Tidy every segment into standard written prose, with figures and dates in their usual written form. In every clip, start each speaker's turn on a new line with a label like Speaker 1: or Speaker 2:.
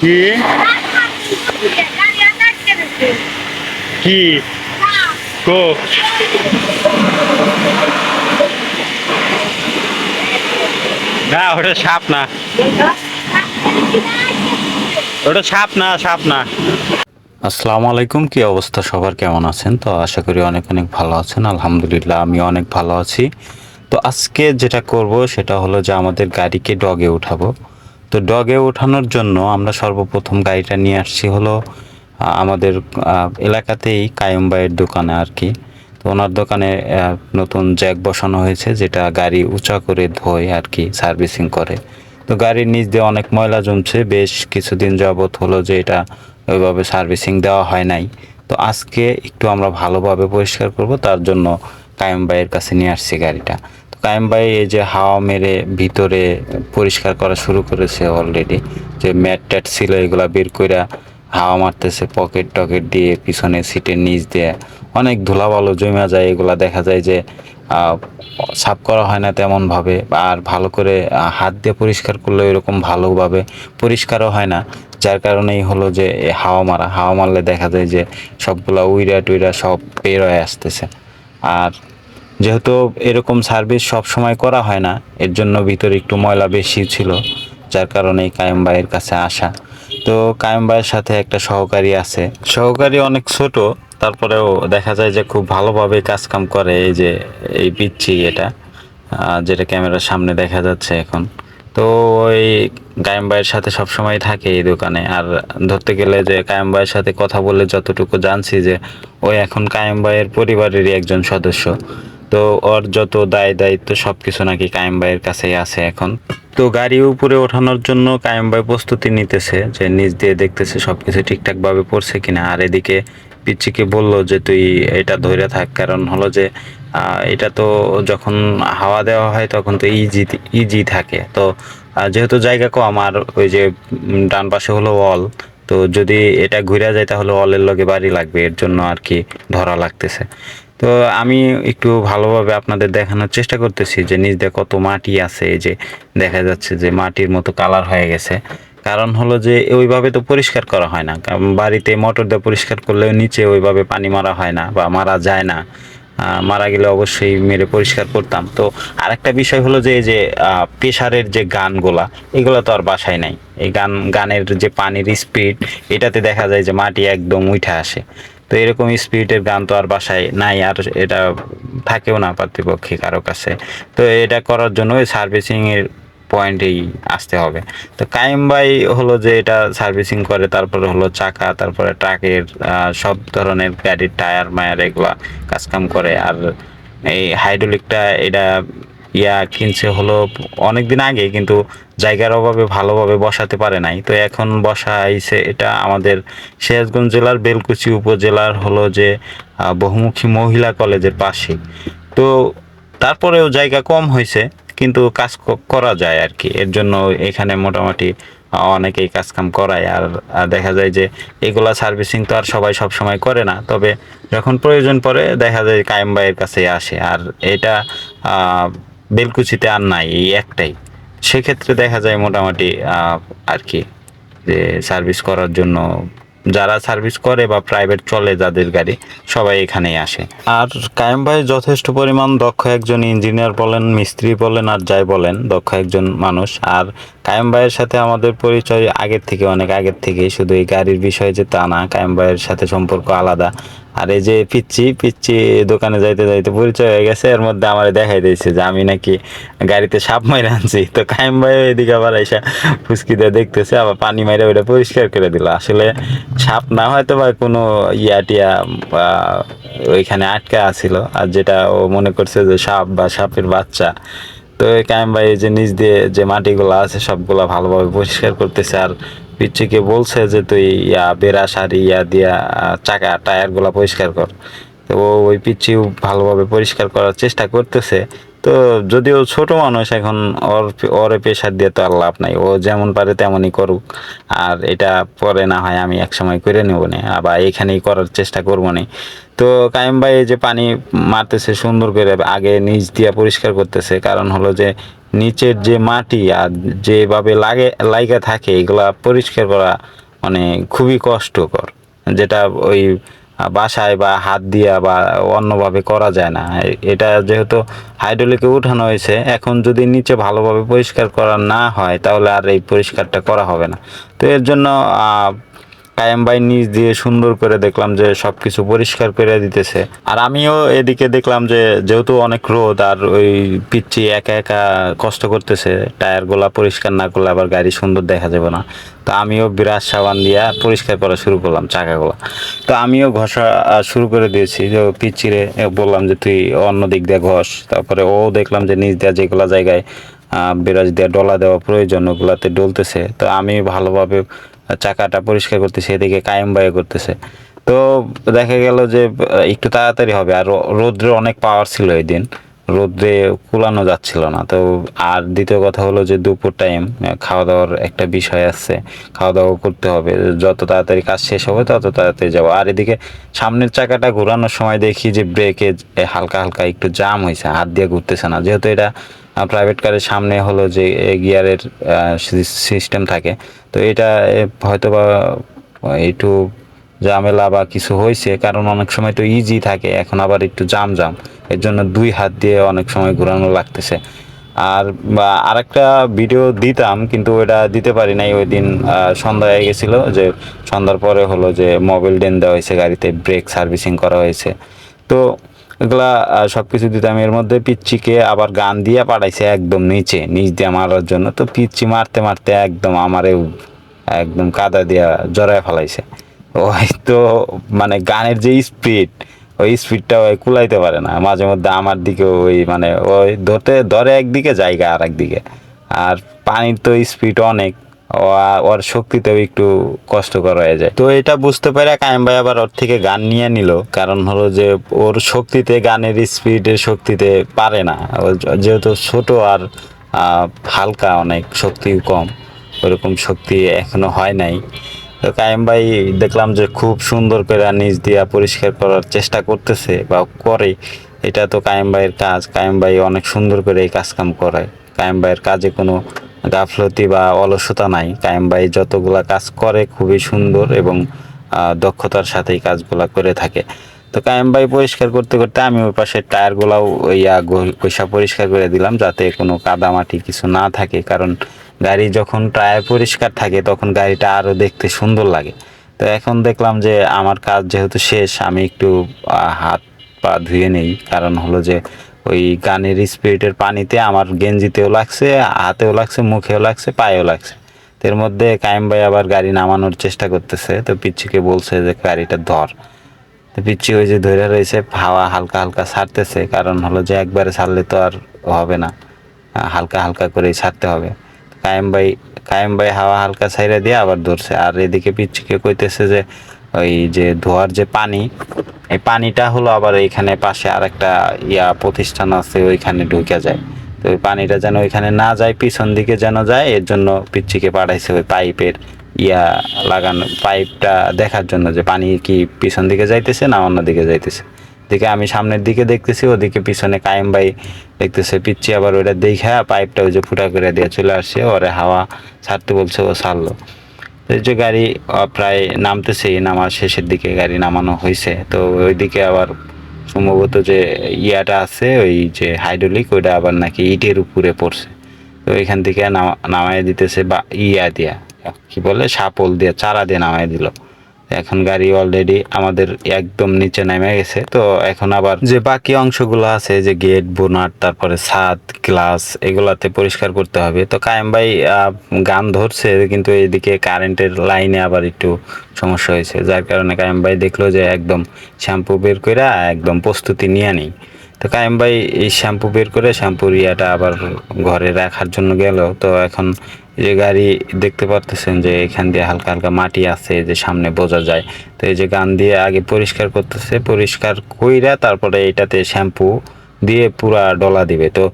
Speaker 1: কি কি কো না, ওটা সাপ না, ওটা সাপ না, সাপ না। আসসালামু আলাইকুম, কি অবস্থা সবার, কেমন আছেন? তো আশা করি অনেক অনেক ভালো আছেন। আলহামদুলিল্লাহ আমি অনেক ভালো আছি। তো আজকে যেটা করব সেটা হলো যে আমাদের গাড়িকে ডগে উঠাবো। তো ডগে ওঠানোর জন্য আমরা সর্বপ্রথম গাড়িটা নিয়ে আসছি হলো আমাদের এলাকাতেই কায়ুম ভাইয়ের দোকানে আর কি। তো ওনার দোকানে নতুন জ্যাক বসানো হয়েছে, যেটা গাড়ি উঁচা করে ধোয় আর কি, সার্ভিসিং করে। তো গাড়ির নিচ দিয়ে অনেক ময়লা জমছে, বেশ কিছুদিন যাবত হলো যে এটা ওইভাবে সার্ভিসিং দেওয়া হয় নাই। তো আজকে একটু আমরা ভালোভাবে পরিষ্কার করব, তার জন্য কায়েম ভাইয়ের কাছে নিয়ে আসছি গাড়িটা। তো কায়েম ভাই এই যে হাওয়া মেরে ভিতরে পরিষ্কার করা শুরু করেছে অলরেডি, যে ম্যাট ট্যাট ছিল এগুলা বের কইরা হাওয়া মারতেছে, পকেট টকেট দিয়ে পিছনে সিটের নিচ দিয়ে অনেক ধুলাবালু জমা যায়, এগুলা দেখা যায় যে সাফ করা হয় না তেমনভাবে, আর ভালো করে হাত দিয়ে পরিষ্কার করলে এরকম ভালোভাবে পরিষ্কারও হয় না। যার কারণেই হলো যে হাওয়া মারলে দেখা যায় যে সবগুলা উইরা টুইরা সব বের হয়ে আসতেছে। আর যেহেতু এরকম সার্ভিস সব সময় করা হয় না, এর জন্য ভিতরে একটু ময়লা বেশি ছিল, যার কারণে কায়েম ভাইয়ের কাছে আসা। তো কায়েম ভাইয়ের সাথে একটা সহকারী আছে, সহকারী অনেক ছোট, তারপরেও দেখা যায় যে খুব ভালোভাবে কাজ কাম করে। এই যে এই পিচ্ছি এটা যেটা ক্যামেরার সামনে দেখা যাচ্ছে এখন। তো ওই কায়েম ভাইয়ের সাথে সবসময় থাকে এই দোকানে। আর ধরতে গেলে যে কায়েম ভাইয়ের সাথে কথা বলে যতটুকু জানছি যে ওই এখন কায়েম ভাইয়ের পরিবারেরই একজন সদস্য। তো ওর যত দায় দায়িত্ব সবকিছু নাকি কায়েম ভাইয়ের কাছেই আছে এখন। তো গাড়ি উপরে ওঠানোর জন্য কায়েম ভাই প্রস্তুতি নিতেছে, যে নিচ দিয়ে দেখতেছে সবকিছু ঠিকঠাক ভাবে পড়ছে কিনা। আর এদিকে পিচ্চিকে বললো যে তুই এটা ধরে থাক, কারণ হলো যে এটা তো যখন হাওয়া দেওয়া হয় তখন তো ইজি ইজি থাকে। তো যেহেতু জায়গা কম, আর ওই যে ডান পাশে হলো ওয়াল, তো যদি এটা ঘুরে যায় তাহলে ওয়ালের লগে বাড়ি লাগবে, এর জন্য আর কি ধরা লাগতেছে। তো আমি একটু ভালোভাবে আপনাদের দেখানোর চেষ্টা করতেছি যে নিচ দিয়ে কত মাটি আছে। এই যে দেখা যাচ্ছে যে মাটির মতো কালার হয়ে গেছে, কারণ হলো যে ওইভাবে তো পরিষ্কার করা হয় না। কারণ বাড়িতে মোটর দিয়ে পরিষ্কার করলেও নিচে ওইভাবে পানি মারা হয় না বা মারা যায় না। মারা গেলে অবশ্যই মেরে পরিষ্কার করতাম। তো আরেকটা বিষয় হলো যে এই যে প্রেসারের যে গানগুলা, এগুলো তো আর বাসায় নাই। এই গানের যে পানির স্পিড, এটাতে দেখা যায় যে মাটি একদম উঠে আসে। তো এরকম স্পিরিটের গান তো আর বাসায় নাই, আর এটা থাকেও না পাতৃপক্ষে কারো কাছে। তো এটা করার জন্য ওই সার্ভিসিং এর পয়েন্টেই আসতে হবে। তো কায়েম ভাই হলো যে এটা সার্ভিসিং করে, তারপরে হলো চাকা, তারপরে ট্রাকের সব ধরনের গাড়ির টায়ার মায়ার এগুলা কাজকাম করে। আর এই হাইড্রোলিকটা এটা কিনছে হলো অনেক দিন আগে, কিন্তু জায়গার অভাবে ভালোভাবে বসাতে পারে নাই। তো এখন বসাইছে এটা আমাদের সিরাজগঞ্জ জেলার বেলকুচি উপজেলার হলো যে বহুমুখী মহিলা কলেজের পাশে। তো তারপরেও জায়গা কম হয়েছে, কিন্তু কাজ করা যায় আর কি। এর জন্য এখানে মোটামুটি অনেকেই কাজ কাম করায়। আর দেখা যায় যে এগুলা সার্ভিসিং তো আর সবাই সব সময় করে না, তবে যখন প্রয়োজন পড়ে দেখা যায় কায়েম ভাইয়ের কাছে আসে। আর এটা বেলকুচিতে আর নাই, এই একটাই। সেক্ষেত্রে দেখা যায় মোটামুটি আর কি, যে সার্ভিস করার জন্য যারা সার্ভিস করে বা প্রাইভেট চলে যাদের গাড়ি, সবাই এখানেই আসে। আর কায়েম ভাই যথেষ্ট পরিমাণ দক্ষ একজন ইঞ্জিনিয়ার বলেন, মিস্ত্রি বলেন, আর যাই বলেন, দক্ষ একজন মানুষ। আর কায়েম ভাইয়ের সাথে আমাদের পরিচয় আগের থেকে, অনেক আগের থেকে। শুধু এই গাড়ির বিষয়ে যে তা না, কায়েম ভাইয়ের সাথে সম্পর্ক আলাদা। আর এই যে পিচ্ছি পিচ্ছি দোকানে যাইতে যাইতে পরিচয় হয়ে গেছে, এর মধ্যে আমার দেখাই দিয়েছে যে আমি নাকি গাড়িতে সাপ মাইরে আনছি। তো কায়েম ভাই এদিকে আবার এসে ফুসকি দিয়ে দেখতেছে, আবার পানি মাইরে ওইটা পরিষ্কার করে দিল। আসলে সাপ না, হয়তো বা কোনো টিয়া বা ওইখানে আটকা আছিল, আর যেটা ও মনে করছে যে সাপ বা সাপের বাচ্চা। তো এই কায়েম ভাই এই যে নিচ দিয়ে যে মাটিগুলো আছে সবগুলা ভালোভাবে পরিষ্কার করতেছে। আর পিচ্চিকে বলছে যে তুই বেড়া সারি দিয়া চাকা টায়ার গুলা পরিষ্কার কর। তো ওই পিচ্ছিও ভালোভাবে পরিষ্কার করার চেষ্টা করতেছে। তো যদিও ছোট মানুষ এখন, ওর প্রেশার দিয়ে তো আর লাভ নাই, ও যেমন পারে তেমনই করুক। আর এটা পরে না হয় আমি এক সময় করে নেবো না, আবার এখানেই করার চেষ্টা করবো না। তো কায়েম ভাই এই যে পানি মারতেছে সুন্দর করে, আগে নিচ দিয়ে পরিষ্কার করতেছে, কারণ হলো যে নিচের যে মাটি আর যেভাবে লাগা থাকে এগুলা পরিষ্কার করা মানে খুবই কষ্টকর, যেটা ওই বাসায় বা হাত দিয়া বা অন্যভাবে করা যায় না। এটা যেহেতু হাইড্রোলিকে উঠানো হয়েছে, এখন যদি নিচে ভালোভাবে পরিষ্কার করা না হয় তাহলে আর এই পরিষ্কারটা করা হবে না। তো এর জন্য কায়েম ভাই নিচ দিয়ে সুন্দর করে দেখলাম যে সবকিছু পরিষ্কার করে দিতেছে। আর আমিও এদিকে দেখলাম যে যেহেতু অনেক রোদ আর ওই পিচ্ছি একা একা কষ্ট করতেছে, টায়ার গুলা পরিষ্কার না করলে আবার গাড়ি সুন্দর দেখা যাবে না। তো আমিও বিরাট সাবান দিয়া পরিষ্কার করা শুরু করলাম চাকাগুলো। তো আমিও ঘষা শুরু করে দিয়েছি, যে পিচ্ছিরে বললাম যে তুই অন্য দিক দিয়ে ঘষ। তারপরে ও দেখলাম যে নিচ দেওয়া যেগুলো জায়গায় বিরাজ দিয়ে ডলা দেওয়া প্রয়োজন ওগুলাতে ডলতেছে। তো আমি ভালোভাবে চাকাটা পরিষ্কার করতেছে, এদিকে কায়েম বাই করতেছে। তো দেখা গেল যে একটু তাড়াতাড়ি হবে। আর রোদ্রে অনেক পাওয়ার ছিল এই দিন, রোদ্রে কুলানো যাচ্ছিল না। তো আর দ্বিতীয় কথা হলো যে দুপুর টাইম, খাওয়া দাওয়ার একটা বিষয় আছে, খাওয়া দাওয়া করতে হবে। যত তাড়াতাড়ি কাজ শেষ হবে তত তাড়াতাড়ি যাবো। আর এদিকে সামনের চাকাটা ঘোরানোর সময় দেখি যে ব্রেকে হালকা হালকা একটু জাম হয়েছে, হাত দিয়ে ঘুরতেছে না। যেহেতু এটা প্রাইভেট কারের সামনে হলো যে গিয়ারের সিস্টেম থাকে, তো এটা হয়তো বা একটু ঝামেলা বা কিছু হয়েছে, কারণ অনেক সময় তো ইজি থাকে, এখন আবার একটু জাম জাম, এর জন্য দুই হাত দিয়ে অনেক সময় ঘোরানো লাগতেছে। আর বা আরেকটা ভিডিও দিতাম কিন্তু ওটা দিতে পারি নাই ওই দিন, সন্ধ্যা হয়ে গেছিলো। যে সন্ধ্যার পরে হলো যে মোবিল ডেন দেওয়া হয়েছে গাড়িতে, ব্রেক সার্ভিসিং করা হয়েছে। তো এগুলা সব কিছু দিতাম। এর মধ্যে পিচ্চিকে আবার গান দিয়ে পাঠাইছে একদম নিচ দিয়ে মারার জন্য। তো পিচ্চি মারতে মারতে একদম আমারে একদম কাদা দিয়া জড়ায় ফেলাইছে। ওই তো মানে গানের যে স্পিড, ওই স্পিডটা ওই কুলাইতে পারে না। মাঝে মধ্যে আমার দিকে ওই মানে ওই ধরে একদিকে জায়গা আর একদিকে। আর পানির তো স্পিড অনেক, ওর শক্তিতেও একটু কষ্টকর হয়ে যায়। তো এটা বুঝতে পারে কায়েম ভাই আবার ওর থেকে গান নিয়ে নিল, কারণ হলো যে ওর শক্তিতে গানের স্পিডের শক্তিতে পারে না। ও যেহেতু ছোট আর হালকা, অনেক শক্তি কম, ওরকম শক্তি এখনো হয় নাই। তো কায়েম ভাই দেখলাম যে খুব সুন্দর করে নিচ দিয়া পরিষ্কার করার চেষ্টা করতেছে বা করে। এটা তো কায়েম ভাইয়ের কাজ, কায়েম ভাই অনেক সুন্দর করে এই কাজ কাম করায়। কায়েম ভাইয়ের কাজে কোনো গাফলতি বা অলসতা নাই। কায়েম ভাই যতগুলা কাজ করে খুবই সুন্দর এবং দক্ষতার সাথে এই কাজগুলা করে থাকে। তো কায়েম ভাই পরিষ্কার করতে করতে আমি ওই পাশের টায়ারগুলাও ঘষা পরিষ্কার করে দিলাম, যাতে কোনো কাদামাটি কিছু না থাকে। কারণ গাড়ি যখন টায়ার পরিষ্কার থাকে তখন গাড়িটা আরও দেখতে সুন্দর লাগে। তো এখন দেখলাম যে আমার কাজ যেহেতু শেষ, আমি একটু হাত পা ধুয়ে নেই। কারণ হলো যে ওই গানের স্পিরিটের পানিতে আমার গেঞ্জিতেও লাগছে, হাতেও লাগছে, মুখেও লাগছে, পায়েও লাগছে। তো এর মধ্যে কায়েম ভাই আবার গাড়ি নামানোর চেষ্টা করতেছে। তো পিচ্ছিকে বলছে যে গাড়িটা ধর। তো পিচ্ছি ওই যে ধরে রয়েছে, হাওয়া হালকা হালকা ছাড়তেছে। কারণ হলো যে একবারে ছাড়লে তো আর হবে না, হালকা হালকা করেই ছাড়তে হবে। কায়েম ভাই কায়েম ভাই হাওয়া হালকা ছাইরা দিয়ে আবার ধরছে। আর এদিকে পিচ্ছিকে কইতেছে যে ওই যে ধোয়ার যে পানি, এই পানিটা হলো আবার এইখানে পাশে আরেকটা প্রতিষ্ঠান আছে, ওইখানে ঢুকে যায়। তো ওই পানিটা যেন ওইখানে না যায়, পিছন দিকে যেন যায়, এর জন্য পিচ্ছিকে পাঠাইছে ওই পাইপের লাগানো, পাইপটা দেখার জন্য যে পানি কি পিছন দিকে যাইতেছে না অন্য দিকে যাইতেছে। দিকে আমি সামনের দিকে দেখতেছি, ওদিকে পিছনে কায়েম ভাই দেখতেছে। পিচ্ছি আবার ওইটা দেখা পাইপটা ওই যে ফুটা করে দিয়ে চলে আসছে, ওরে হাওয়া ছাড়তে বলছে, ও ছাড়লো। এই যে গাড়ি প্রায় নামতেছে, নামার শেষের দিকে গাড়ি নামানো হয়েছে। তো ওইদিকে আবার সম্ভবত যে আছে, ওই যে হাইড্রোলিক, ওইটা আবার নাকি ইটের উপরে পড়ছে। তো এখান থেকে নামায় দিতেছে, বা দিয়া কি বলে শাপল দিয়ে, চারা দিয়ে নামায় দিল। এখন গাড়ি অলরেডি আমাদের একদম নিচে নেমে গেছে। তো এখন আবার যে বাকি অংশগুলো আছে, যে গেট, বোনাট, তারপরে ছাদ, গ্লাস, এগুলাতে পরিষ্কার করতে হবে। তো কায়েম ভাই গান ধরছে, কিন্তু এদিকে কারেন্টের লাইনে আবার একটু সমস্যা হয়েছে, যার কারণে কায়েম ভাই দেখলো যে একদম শ্যাম্পু বের করে একদম প্রস্তুতি নিয়ে নেই। তো কায়েম ভাই এই শ্যাম্পু বের করে শ্যাম্পুর আবার ঘরে রাখার জন্য গেল। তো এখন যে গাড়ি দেখতে পারতেছেন যে এখান দিয়ে হালকা হালকা মাটি আছে, যে সামনে বোঝা যায়। তো এই যে গান দিয়ে আগে পরিষ্কার করতেছে, পরিষ্কার কইরা তারপরে এটাতে শ্যাম্পু দিয়ে পুরা ডলা দিবে। তো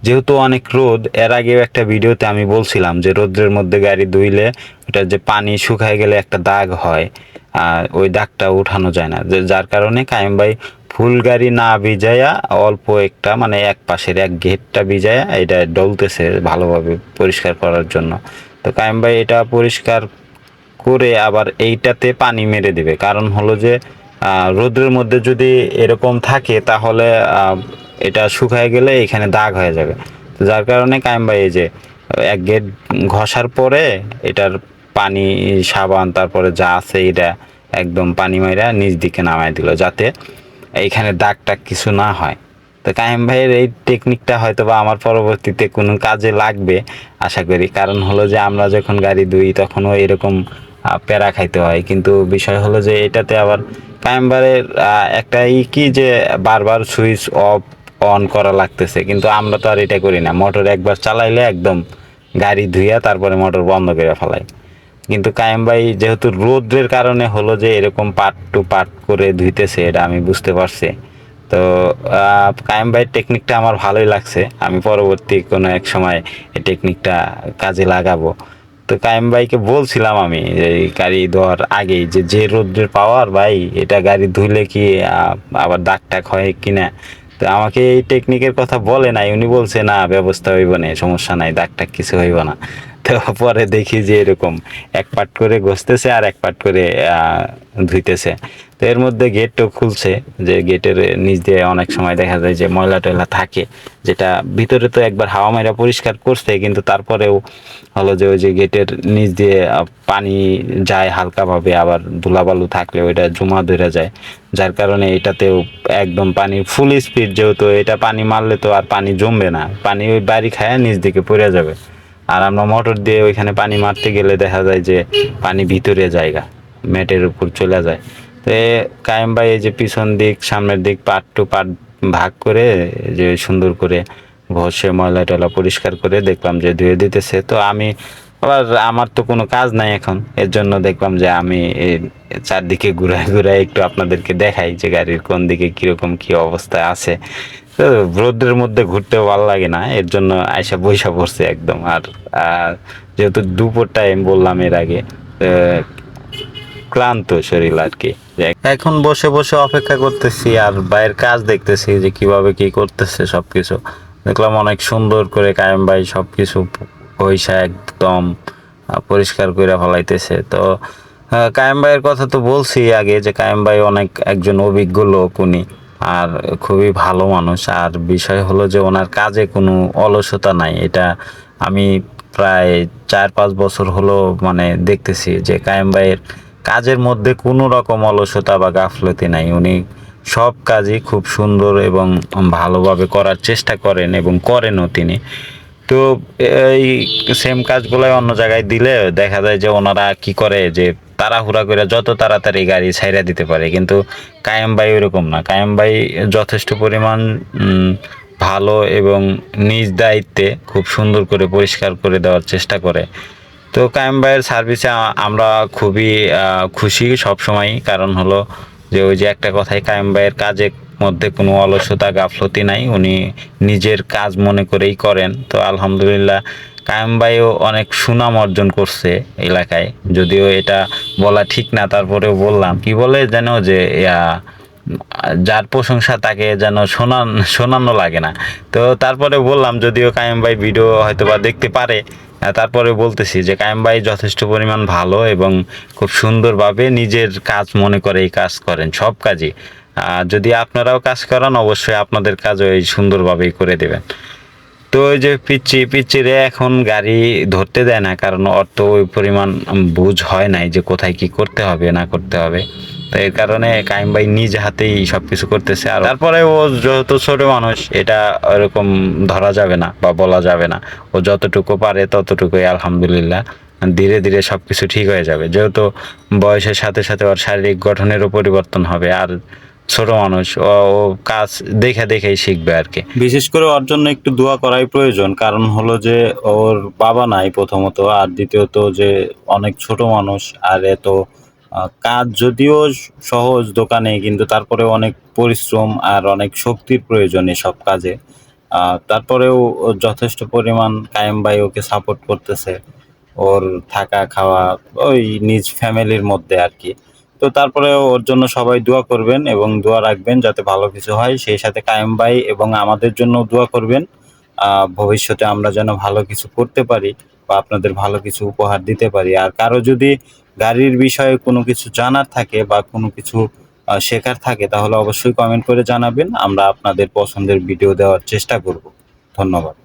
Speaker 1: যেহেতু অনেক রোদ, এর আগেও একটা ভিডিওতে আমি বলছিলাম যে রোদ্রের মধ্যে গাড়ি ধুইলে ওটার যে পানি শুকায় গেলে একটা দাগ হয়, ওই দাগটা উঠানো যায় না, যার কারণে কায়েম ভাই ফুল গাড়ি না ভিজাইয়া অল্প একটা মানে এক পাশের এক গেটটা ভিজাইয়া এটা ডলতেছে ভালোভাবে পরিষ্কার করার জন্য। তো কায়েম ভাই এটা পরিষ্কার করে আবার এইটাতে পানি মেরে দেবে, কারণ হলো যে রোদের মধ্যে যদি এরকম থাকে তাহলে এটা শুকায় গেলে এখানে দাগ হয়ে যাবে। তো যার কারণে কায়েম ভাই এই যে এক গেট ঘষার পরে এটার পানি সাবান তারপরে যা আছে এটা একদম পানি মাইরা নিচ দিকে নামায় দিল, যাতে এইখানে দাগ টাগ কিছু না হয়। তো কায়েম ভাইয়ের এই টেকনিকটা হয়তো বা আমার পরবর্তীতে কোনো কাজে লাগবে আশা করি, কারণ হলো যে আমরা যখন গাড়ি ধুই তখনও এরকম প্যারা খাইতে হয়। কিন্তু বিষয় হলো যে এটাতে আবার কায়েম ভাইয়ের একটা কি যে বারবার সুইচ অফ অন করা লাগতেছে, কিন্তু আমরা তো আর এটা করি না, মোটর একবার চালাইলে একদম গাড়ি ধুইয়া তারপরে মোটর বন্ধ করে ফেলাই। কিন্তু কায়েম ভাই যেহেতু রোদ্রের কারণে হলো যে এরকম পার্ট টু পার্ট করে ধুইতেছে, এটা আমি বুঝতে পারছি। তো কায়েম ভাইয়ের টেকনিকটা আমার ভালোই লাগছে, আমি পরবর্তী কোনো এক সময় এই টেকনিকটা কাজে লাগাবো। তো কায়েম ভাইকে বলছিলাম আমি এই গাড়ি ধোয়ার আগেই যে যে রোদ্রের পাওয়ার ভাই, এটা গাড়ি ধুইলে কি আবার দাগ টাগ হয় কিনা। তো আমাকে এই টেকনিকের কথা বলে নাই, উনি বলছে না ব্যবস্থা হইব না, সমস্যা নাই, দাগ টাগ কিছু হইব না। তো পরে দেখি যে এরকম এক পাট করে ঘষতেছে আর এক পাট করে ধুইতেছে। তো এর মধ্যে গেটও খুলছে, যে গেটের নিচ দিয়ে অনেক সময় দেখা যায় যে ময়লা টয়লা থাকে, যেটা ভিতরে তো একবার হাওয়া মাইরা পরিষ্কার করছে, কিন্তু তারপরেও হলো যে ওই যে গেটের নিচ দিয়ে পানি যায় হালকাভাবে, আবার ধুলাবালু থাকলে ওইটা জমা ধরে যায়, যার কারণে এটাতেও একদম পানি ফুল স্পিড, যেহেতু এটা পানি মারলে তো আর পানি জমবে না, পানি ওই বাড়ি খায় নিচ দিকে পড়ে যাবে। আর আমরা মোটর দিয়ে ওইখানে পানি মারতে গেলে দেখা যায় যে পানি ভিতরে জায়গা ম্যাটের উপর চলে যায়। তো কায়েম ভাই এই যে পিছন দিক সামনের দিক পার্ট টু পার্ট ভাগ করে যে সুন্দর করে ঘষে ময়লা টয়লা পরিষ্কার করে দেখলাম যে ধুয়ে দিতেছে। তো আমি আবার আমার তো কোনো কাজ নাই এখন, এর জন্য দেখলাম যে আমি এই চারদিকে ঘুরায় ঘুরায় একটু আপনাদেরকে দেখাই যে গাড়ির কোন দিকে কিরকম কি অবস্থায় আছে। তো রোদের মধ্যে ঘুরতেও ভালো লাগে না, এর জন্য আয়সা বইসা পড়ছে একদম। আর যেহেতু দুপুর টাইম বললাম এর আগে, ক্লান্ত শরীর আর কি, এখন বসে বসে অপেক্ষা করতেছি আর বাইরের কাজ দেখতেছি যে কিভাবে কি করতেছে সবকিছু। দেখলাম অনেক সুন্দর করে কায়েম ভাই সবকিছু পয়সা একদম পরিষ্কার করে ফেলাইতেছে। তো কায়েম ভাইয়ের কথা তো বলছি আগে যে কায়েম ভাই অনেক একজন অভিজ্ঞ লোক উনি, আর খুবই ভালো মানুষ। আর বিষয় হলো যে ওনার কাজে কোনো অলসতা নাই, এটা আমি প্রায় 4-5 বছর হলো মানে দেখতেছি যে কায়েম ভাইয়ের কাজের মধ্যে কোনো রকম অলসতা বা গাফলতি নাই। উনি সব কাজই খুব সুন্দর এবং ভালোভাবে করার চেষ্টা করেন এবং করেনও তিনি। তো এই সেম কাজগুলাই অন্য জায়গায় দিলে দেখা যায় যে ওনারা কি করে যে তাড়াহুড়া করে যত তাড়াতাড়ি গাড়ি ছাইড়া দিতে পারে, কিন্তু কায়েম ভাই ওরকম না। কায়েম ভাই যথেষ্ট পরিমাণ ভালো এবং নিজ দায়িত্বে খুব সুন্দর করে পরিষ্কার করে দেওয়ার চেষ্টা করে। তো কায়েম ভাইয়ের সার্ভিসে আমরা খুবই খুশি সবসময়, কারণ হলো যে ওই যে একটা কথাই, কায়েম ভাইয়ের কাজের মধ্যে কোনো অলসতা গাফলতি নাই, উনি নিজের কাজ মনে করেই করেন। তো আলহামদুলিল্লাহ কায়েম ভাইও অনেক সুনাম অর্জন করছে এলাকায়, যদিও এটা বলা ঠিক না, তারপরেও বললাম। কি বলে যেন যে যার প্রশংসা তাকে যেন শোনানো লাগে না। তো তারপরে বললাম, যদিও কায়েম ভাই ভিডিও হয়তো বা দেখতে পারে, তারপরে বলতেছি যে কায়েম ভাই যথেষ্ট পরিমাণ ভালো এবং খুব সুন্দরভাবে নিজের কাজ মনে করে এই কাজ করেন সব কাজই। যদি আপনারাও কাজ করান অবশ্যই আপনাদের কাজও এই সুন্দরভাবেই করে দেবেন। তো ওই যে পিচ্চিরে এখন গাড়ি ধরতে দেয় না, কারণ ওর তো ওই পরিমাণ বুঝ হয় নাই যে কোথায় কি করতে হবে না করতে হবে। তো এর কারণে কাইম ভাই নিজ হাতেই সবকিছু করতেছে। আর তারপরে ও যেহেতু ছোট মানুষ, এটা ওরকম ধরা যাবে না বা বলা যাবে না, ও যতটুকু পারে ততটুকুই আলহামদুলিল্লাহ। ধীরে ধীরে সবকিছু ঠিক হয়ে যাবে, যেহেতু বয়সের সাথে সাথে ওর শারীরিক গঠনেরও পরিবর্তন হবে। আর ছোট মানুষ, ও কাজ দেখে দেখেই শিখবে আর কি। বিশেষ করে ওর জন্য একটু দোয়া করাই প্রয়োজন, কারণ হলো যে ওর বাবা নাই প্রথমত, আর দ্বিতীয়ত যে অনেক ছোট মানুষ। আর এত কাজ যদিও সহজ দোকানে, কিন্তু তারপরে অনেক পরিশ্রম আর অনেক শক্তির প্রয়োজন এসব কাজে। তারপরেও যথেষ্ট পরিমাণ কায়েম ভাই ওকে সাপোর্ট করতেছে, ওর থাকা খাওয়া ওই নিজ ফ্যামিলির মধ্যে আর কি। তো তারপরে ওর জন্য সবাই দোয়া করবেন এবং দোয়া রাখবেন যাতে ভালো কিছু হয়। সেই সাথে কায়েম ভাই এবং আমাদের জন্য দোয়া করবেন। ভবিষ্যতে আমরা যেন ভালো কিছু করতে পারি বা আপনাদের ভালো কিছু উপহার দিতে পারি। আর কারো যদি গাড়ির বিষয়ে কোনো কিছু জানার থাকে বা কোনো কিছু শেখার থাকে তাহলে অবশ্যই কমেন্ট করে জানাবেন। আমরা আপনাদের পছন্দের ভিডিও দেওয়ার চেষ্টা করব। ধন্যবাদ।